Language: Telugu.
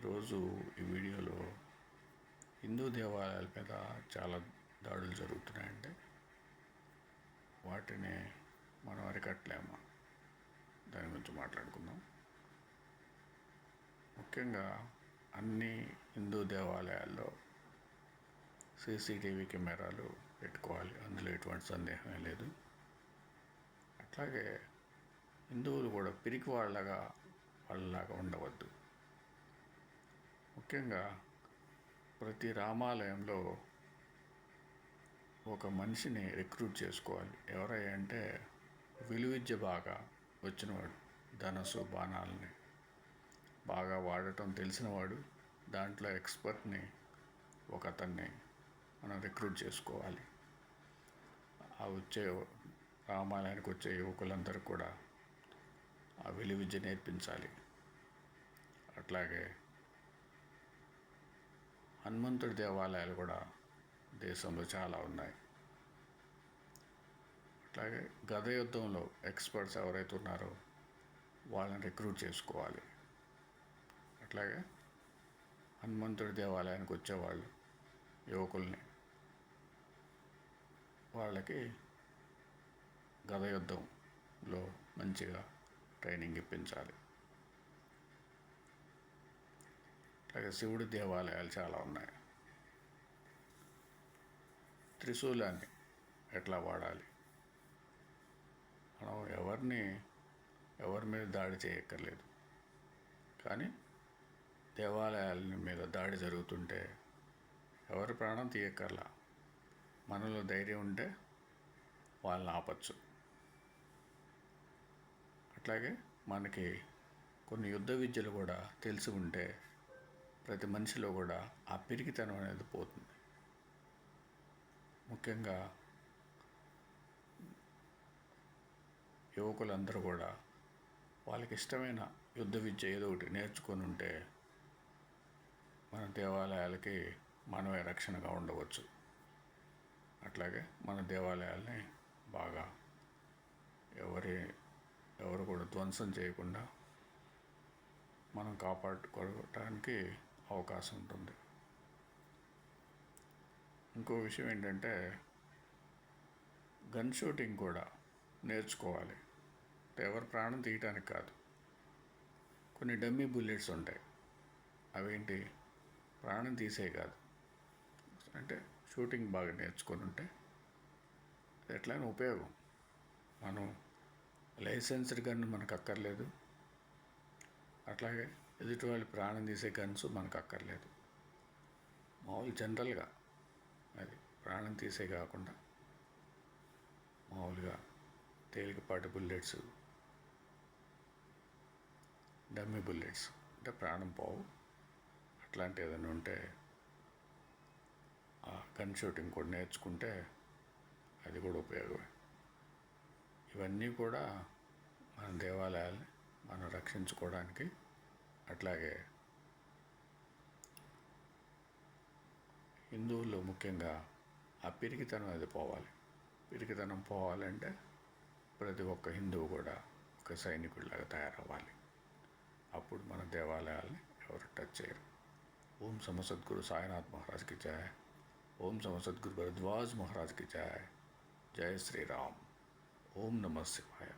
ఈరోజు ఈ వీడియోలో హిందూ దేవాలయాల మీద చాలా దాడులు జరుగుతున్నాయండి. వాటిని మనం అరికట్టలేమా, దాని గురించి మాట్లాడుకుందాం. ముఖ్యంగా అన్ని హిందూ దేవాలయాల్లో సీసీటీవీ కెమెరాలు పెట్టుకోవాలి, అందులో ఎటువంటి సందేహమే లేదు. అట్లాగే హిందువులు కూడా పిరికి వాళ్ళలాగా ఉండవద్దు. ముఖ్యంగా ప్రతి రామాలయంలో ఒక మనిషిని రిక్రూట్ చేసుకోవాలి. ఎవరై అంటే విలువిద్య బాగా వచ్చినవాడు, ధనస్సు బాణాలని బాగా వాడటం తెలిసినవాడు, దాంట్లో ఎక్స్పర్ట్ని ఒక అతన్ని మనం రిక్రూట్ చేసుకోవాలి. రామాలయానికి వచ్చే యువకులందరూ కూడా ఆ విలువిద్య నేర్పించాలి. అట్లాగే హనుమంతుడి దేవాలయాలు కూడా దేశంలో చాలా ఉన్నాయి. అట్లాగే గద యుద్ధంలో ఎక్స్పర్ట్స్ ఎవరైతే ఉన్నారో వాళ్ళని రిక్రూట్ చేసుకోవాలి. అట్లాగే హనుమంతుడి దేవాలయానికి వచ్చేవాళ్ళు యువకుల్ని, వాళ్ళకి గద యుద్ధంలో మంచిగా ట్రైనింగ్ ఇప్పించాలి. అలాగే శివుడి దేవాలయాలు చాలా ఉన్నాయి. త్రిశూలాన్ని ఎట్లా వాడాలి, మనం ఎవరి మీద దాడి చేయక్కర్లేదు. కానీ దేవాలయాల మీద దాడి జరుగుతుంటే ఎవరి ప్రాణం తీయక్కర్లా, మనలో ధైర్యం ఉంటే వాళ్ళని ఆపచ్చు. అట్లాగే మనకి కొన్ని యుద్ధ విద్యలు కూడా తెలిసి ఉంటే ప్రతి మనిషిలో కూడా ఆ పిరికితనం అనేది పోతుంది. ముఖ్యంగా యువకులందరూ కూడా వాళ్ళకి ఇష్టమైన యుద్ధ విద్య ఏదో ఒకటి నేర్చుకొని ఉంటే మన దేవాలయాలకి మనమే రక్షణగా ఉండవచ్చు. అట్లాగే మన దేవాలయాల్ని బాగా ఎవరు కూడా ధ్వంసం చేయకుండా మనం కాపాడుకోవడానికి అవకాశం ఉంటుంది. ఇంకో విషయం ఏంటంటే గన్ షూటింగ్ కూడా నేర్చుకోవాలి. ఎవరి ప్రాణం తీయటానికి కాదు. కొన్ని డమ్మీ బుల్లెట్స్ ఉంటాయి, అవేంటి ప్రాణం తీసే కాదు, అంటే షూటింగ్ బాగా నేర్చుకొని ఉంటే అది ఎట్లయినా ఉపయోగం. మనం లైసెన్స్డ్ గన్ మనకు అక్కర్లేదు, అట్లాగే ఎదుటి వాళ్ళు ప్రాణం తీసే గన్స్ మనకు అక్కర్లేదు. మామూలు జనరల్గా అది ప్రాణం తీసే కాకుండా మామూలుగా తేలికపాటి బుల్లెట్స్, డమ్మీ బుల్లెట్స్, అంటే ప్రాణం పోవు, అట్లాంటి ఏదైనా ఉంటే ఆ గన్ షూటింగ్ కూడా నేర్చుకుంటే అది కూడా ఉపయోగమే. ఇవన్నీ కూడా మన దేవాలయాల్ని మనం రక్షించుకోవడానికి, అట్లాగే హిందువుల్లో ముఖ్యంగా ఆ పిరికితనం అది పోవాలి. పిరికితనం పోవాలంటే ప్రతి ఒక్క హిందువు కూడా ఒక సైనికుడిలాగా తయారవ్వాలి. అప్పుడు మన దేవాలయాల్ని ఎవరు టచ్ చేయరు. ఓం సమ సద్గురు సాయినాథ్ మహారాజ్కి జయ. ఓం సమ సద్గురు భరద్వాజ్ మహారాజ్కి జయ. జయ శ్రీరామ్. ఓం నమః శివాయ.